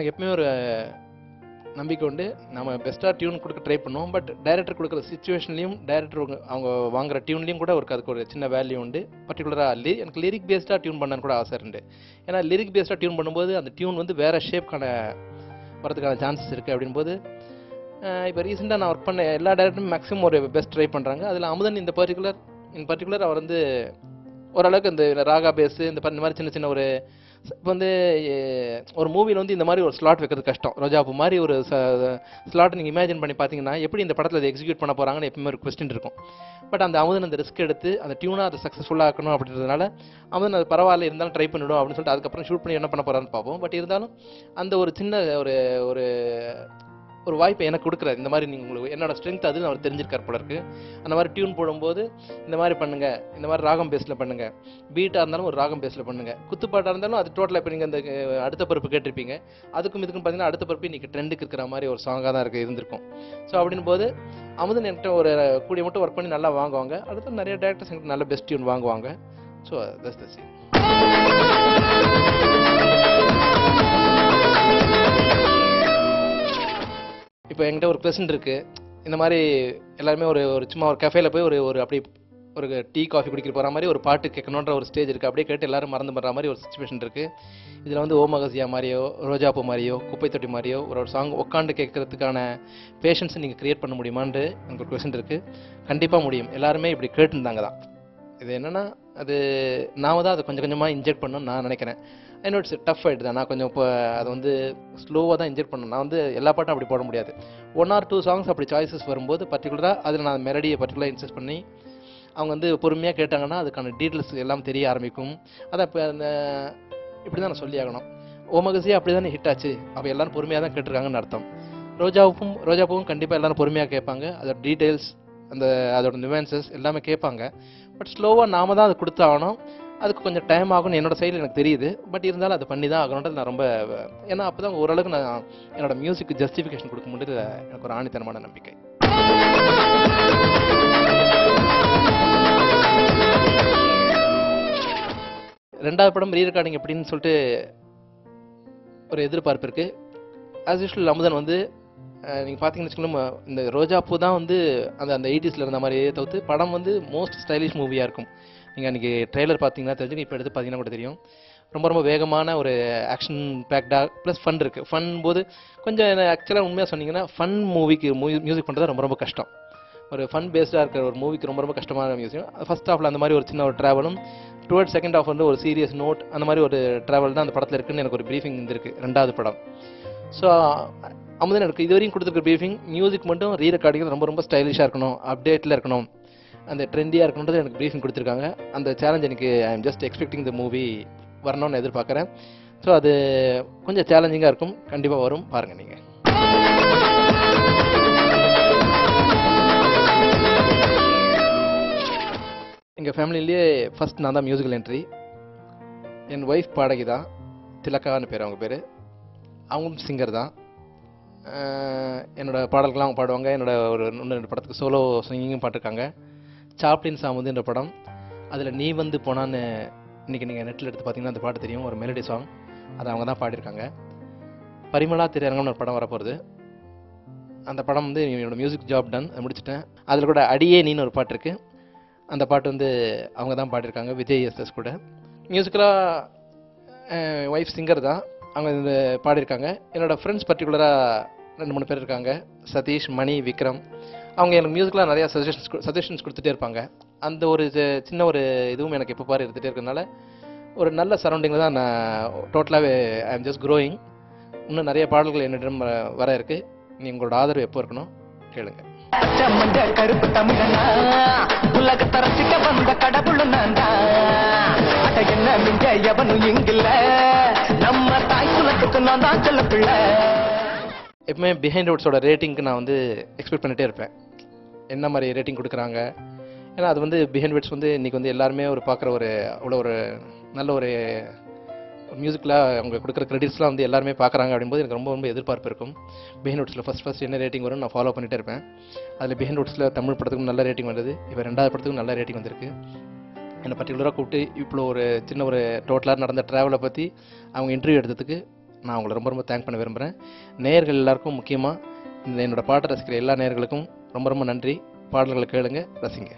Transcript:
எனக்கு எப்பவுமே ஒரு நம்பிக்கை உண்டு. நம்ம பெஸ்ட்டாக டியூன் கொடுக்க ட்ரை பண்ணுவோம். பட் டைரக்டர் கொடுக்குற சுச்சுவேஷன்லையும் டைரக்டர் அவங்க வாங்குற டியூன்லையும் கூட அதுக்கு ஒரு சின்ன வேல்யூ உண்டு. பர்டிகுலராக எனக்கு லிரிக் பேஸ்டாக டியூன் பண்ணான்னு கூட ஆசை உண்டு. ஏன்னா லிரிக் பேஸ்டாக டியூன் பண்ணும்போது அந்த டியூன் வந்து வேறு ஷேப்க்கான வரதுக்கான சான்சஸ் இருக்குது. அப்படின்போது இப்போ ரீசெண்டாக நான் ஒர்க் பண்ண எல்லா டைரக்டரும் மேக்ஸிமம் ஒரு பெஸ்ட் ட்ரை பண்ணுறாங்க. அதில் அமுதன் இன் பர்டிகுலர் அவர் வந்து ஓரளவுக்கு இந்த ராகா பேஸு இந்த மாதிரி சின்ன சின்ன ஒரு இப்போ வந்து ஒரு மூவியில் வந்து இந்த மாதிரி ஒரு ஸ்லாட் வைக்கிறது கஷ்டம். ரோஜாப்பு மாதிரி ஒரு ஸ்லாட் நீங்கள் இமேஜின் பண்ணி பார்த்தீங்கன்னா எப்படி இந்த படத்தில் அதை எக்ஸிக்யூட் பண்ண போகிறாங்கன்னு எப்பவுமே ஒரு கொஸ்டின் இருக்கும். பட் அந்த அமுதன் அந்த ரிஸ்க் எடுத்து அந்த டியூனாக அதை சக்ஸஸ்ஃபுல்லாக ஆக்கணும் அப்படின்றதுனால அமுதன் அது பரவாயில்ல இருந்தாலும் ட்ரை பண்ணிவிடும் அப்படின்னு சொல்லிட்டு அதுக்கப்புறம் ஷூட் பண்ணி என்ன பண்ண போகிறான்னு பார்ப்போம். பட் இருந்தாலும் அந்த ஒரு சின்ன ஒரு ஒரு வாய்ப்பை எனக்கு கொடுக்குறாரு. இந்த மாதிரி நீங்கள் உங்களுக்கு என்னோட ஸ்ட்ரென்த் அதுன்னு அவர் தெரிஞ்சிருக்கார் போல இருக்கு. அந்த மாதிரி டியூன் போடும்போது இந்த மாதிரி பண்ணுங்க, இந்த மாதிரி ராகம் பேஸில் பண்ணுங்க, பீட்டாக இருந்தாலும் ஒரு ராகம் பேஸில் பண்ணுங்க, குத்துப்பாட்டாக இருந்தாலும் அது டோட்டலாக இப்போ நீங்கள் அந்த அடுத்த பருப்பு கேட்டிருப்பீங்க. அதுக்கும் இதுக்கும் பார்த்தீங்கன்னா அடுத்த பருப்பு இன்னைக்கு ட்ரெண்டுக்கு இருக்கிற மாதிரி ஒரு சாங்காக தான் இருந்திருக்கும். ஸோ அப்படின் போது அமுதன் என்கிட்ட ஒரு கூடிய மட்டும் ஒர்க் பண்ணி நல்லா வாங்குவாங்க. அடுத்து நிறைய டேரக்டர்ஸ் என்கிட்ட நல்ல பெஸ்ட் டியூன் வாங்குவாங்க. So that's the scene. இப்போ என்கிட்ட ஒரு ப்ரெசன்ட் இருக்குது. இந்த மாதிரி எல்லாருமே ஒரு சும்மா ஒரு கஃபேல போய் ஒரு அப்படி ஒரு டீ காஃபி குடிக்கிற போகிற மாதிரி ஒரு பாட்டு கேட்கணுன்ற ஒரு ஸ்டேஜ் இருக்குது. அப்படியே கேட்டு எல்லாரும் மறந்து பண்ணுற மாதிரி ஒரு சிச்சுவேஷன் இருக்குது. இதில் வந்து ஓமகசியா மாதிரியோ ரோஜாப்பூ மாதிரியோ குப்பை தொட்டி மாதிரியோ ஒரு சாங் உட்காந்து கேட்கறதுக்கான பேஷன்ஸை நீங்கள் க்ரியேட் பண்ண முடியுமான்னு எனக்கு ஒரு கொஸ்டின் இருக்குது. கண்டிப்பாக முடியும். எல்லாருமே இப்படி கேட்டுருந்தாங்க தான். இது என்னென்னா அது நாம தான் அதை கொஞ்சம் கொஞ்சமாக இன்ஜெக்ட் பண்ணணும்னு நான் நினைக்கிறேன். என்னோட இட்ஸ் டஃப் ஆகிட்டு தான். நான் கொஞ்சம் இப்போ அதை வந்து ஸ்லோவாக தான் இன்ஜெக்ட் பண்ணணும். நான் வந்து எல்லா பாட்டும் அப்படி போட முடியாது. 1 or 2 சாங்ஸ் அப்படி சாய்ஸஸ் வரும்போது பர்டிகுலராக அதில் நான் மெலடியை பர்டிகுலராக இன்சஸ்ட் பண்ணி அவங்க வந்து பொறுமையாக கேட்டாங்கன்னா அதுக்கான டீட்டெயில்ஸ் எல்லாம் தெரிய ஆரம்பிக்கும். அதை இப்போ அந்த இப்படி தான் நான் சொல்லி ஆகணும். ஓமகசியா அப்படி தானே ஹிட் ஆச்சு, அப்போ எல்லோரும் பொறுமையாக தான் கேட்டிருக்காங்கன்னு அர்த்தம். ரோஜாப்பூவும் கண்டிப்பாக எல்லோரும் பொறுமையாக கேட்பாங்க. அதோட டீட்டெயில்ஸ் அதோட நியூவன்சஸ் எல்லாமே கேட்பாங்க. பட் ஸ்லோவாக நாம தான் அதை கொடுத்தாகணும். அதுக்கு கொஞ்சம் டைம் ஆகும்னு என்னோட சைடில் எனக்கு தெரியுது. பட் இருந்தாலும் அதை பண்ணி தான் ஆகணுன்றது நான் ரொம்ப ஏன்னா அப்போ தான் ஓரளவுக்கு நான் என்னோட மியூசிக்கு ஜஸ்டிஃபிகேஷன் கொடுக்க முடியுது. எனக்கு ஒரு ஆணித்தனமான நம்பிக்கை. ரெண்டாவது படம் ரீ ரெக்கார்டிங் எப்படின்னு சொல்லிட்டு ஒரு எதிர்பார்ப்பு இருக்குது. ஆஸ் யூஷுவல் அமுதன் வந்து நீங்கள் பார்த்தீங்கன்னு வச்சுக்கோங்களேன், இந்த ரோஜாப்பூ தான் வந்து அந்த 80s இருந்த மாதிரியே தவிர்த்து படம் வந்து மோஸ்ட் ஸ்டைலிஷ் மூவியாக இருக்கும். நீங்கள் அன்றைக்கி ட்ரெய்லர் பார்த்தீங்கன்னா தெரிஞ்சுங்க, இப்போ எடுத்து பார்த்தீங்கன்னா கூட தெரியும். ரொம்ப வேகமான ஒரு ஆக்ஷன் பேக்டாக ப்ளஸ் ஃபன் இருக்குது. ஃபன் போது கொஞ்சம் ஆக்சுவலாக உண்மையாக சொன்னீங்கன்னா ஃபன் மூவிக்கு மியூசிக் பண்ணுறது ரொம்ப கஷ்டம். ஒரு ஃபன் பேஸ்டாக இருக்கிற ஒரு மூவிக்கு ரொம்ப கஷ்டமான மியூசிக். ஃபர்ஸ்ட் ஹாஃபில் அந்த மாதிரி ஒரு சின்ன ஒரு ட்ராவலும் டுவர்ட்ஸ் செகண்ட் ஹாஃப் வந்து ஒரு சீரியஸ் நோட் அந்த மாதிரி ஒரு ட்ராவல் தான் அந்த படத்தில் இருக்குன்னு எனக்கு ஒரு ப்ரீஃபிங் இருந்திருக்கு ரெண்டாவது படம். ஸோ அமுதன் எனக்கு இதுவரையும் கொடுத்துருக்க ப்ரீஃபிங் மியூசிக் மட்டும் ரீ ரெக்கார்டிங் ரொம்ப ஸ்டைலிஷாக இருக்கணும், அப்டேட்டில் இருக்கணும், அந்த ட்ரெண்டியாக இருக்கணுன்றது எனக்கு ப்ரீஃபிங் கொடுத்துருக்காங்க. அந்த சேலஞ்ச் எனக்கு I am just expecting the movie வரணும்னு எதிர்பார்க்குறேன். ஸோ அது கொஞ்சம் சேலஞ்சிங்காக இருக்கும். கண்டிப்பாக வரும், பாருங்கள் நீங்கள். எங்கள் ஃபேமிலியிலேயே ஃபஸ்ட் நான் தான் மியூசிக்கல் என்ட்ரி. என் ஒய்ஃப் பாடகி தான், திலக்கான்னு பேர் அவங்க பேர். அவங்களும் சிங்கர் தான். என்னோடய பாடல்கள்லாம் அவங்க பாடுவாங்க. ஒரு 2 படத்துக்கு சோலோ சிங்கிங்கும் பாட்டிருக்காங்க. சாப்ளின் சாமுதுன்ற படம், அதில் நீ வந்து போனான்னு இன்றைக்கி நீங்கள் நெட்டில் எடுத்து பார்த்தீங்கன்னா அந்த பாட்டு தெரியும், ஒரு மெலடி சாங். அதை அவங்க தான் பாடியிருக்காங்க. பரிமளா திரையரங்கம்னு ஒரு படம் வரப்போகுது. அந்த படம் வந்து என்னோடய மியூசிக் ஜாப் டன், அதை முடிச்சிட்டேன். அதில் கூட அடியே நீன்னு ஒரு பாட்டு இருக்குது. அந்த பாட்டு வந்து அவங்க தான் பாடியிருக்காங்க, விஜய் எஸ்எஸ் கூட. மியூசிக்கலாக ஒய்ஃப் சிங்கர் தான், அவங்க இந்த பாடியிருக்காங்க. என்னோடய ஃப்ரெண்ட்ஸ் பர்டிகுலராக 2-3 பேர் இருக்காங்க, சதீஷ், மணி, விக்ரம். அவங்க எனக்கு மியூசிக்கலாக நிறையா சஜஷன்ஸ் கொடுத்துட்டே இருப்பாங்க. அந்த ஒரு சின்ன ஒரு இதுவும் எனக்கு எப்போ பாரு எடுத்துகிட்டே இருக்கிறதுனால ஒரு நல்ல சரௌண்டிங்கில் தான் நான் டோட்டலாகவே ஐ எம் ஜஸ்ட் க்ரோயிங். இன்னும் நிறைய பாடல்கள் என்னிடம் வர இருக்குது. நீ உங்களோட ஆதரவு எப்போ இருக்கணும் கேளுங்க. கருப்பு தமிழனா உலக தரத்திட்ட வந்த கடவுள் நான்டா, அட என்ன மிஞ்ச எவனும் இங்கில்ல, நம்ம தாய் குலத்துக்கு நான் தான் சொல்ல பிள்ளை. எப்பவுமே பிஹைண்ட் வுட்ஸோட ரேட்டிங்க்கு நான் வந்து எக்ஸ்பெக்ட் பண்ணிகிட்டே இருப்பேன், என்ன மாதிரி ரேட்டிங் கொடுக்குறாங்க. ஏன்னா அது வந்து பிஹைண்ட் வுட்ஸ் வந்து இன்றைக்கி வந்து எல்லாருமே ஒரு பார்க்குற ஒரு அவ்வளோ ஒரு நல்ல ஒரு மியூசிக்கில் அவங்க கொடுக்குற கிரெடிட்ஸ்லாம் வந்து எல்லாருமே பார்க்குறாங்க. அப்படிங்கும்போது எனக்கு ரொம்ப எதிர்பார்ப்பு இருக்கும். பிஹைண்ட் வுட்ஸில் ஃபஸ்ட் என்ன ரேட்டிங் வரும் நான் ஃபாலோ பண்ணிகிட்டே இருப்பேன். அதில் பிஹைண்ட் வுட்ஸில் தமிழ் படத்துக்கும் நல்ல ரேட்டிங் வந்தது. இப்போ 2வது படத்துக்கும் நல்ல ரேட்டிங் வந்திருக்கு. என்னை பர்டிகுலராக கூப்பிட்டு இவ்வளோ ஒரு சின்ன ஒரு டோட்டலாக நடந்த ட்ராவலை பற்றி அவங்க இன்டர்வியூ எடுத்ததுக்கு நான் உங்களை ரொம்ப ரொம்ப தேங்க் பண்ண விரும்புகிறேன். நேயர்கள் எல்லாருக்கும் முக்கியமாக இந்த என்னோட பாட்டை ரசிக்கிற எல்லா நேயர்களுக்கும் ரொம்ப ரொம்ப நன்றி. பாடல்களை கேளுங்க, ரசிங்க.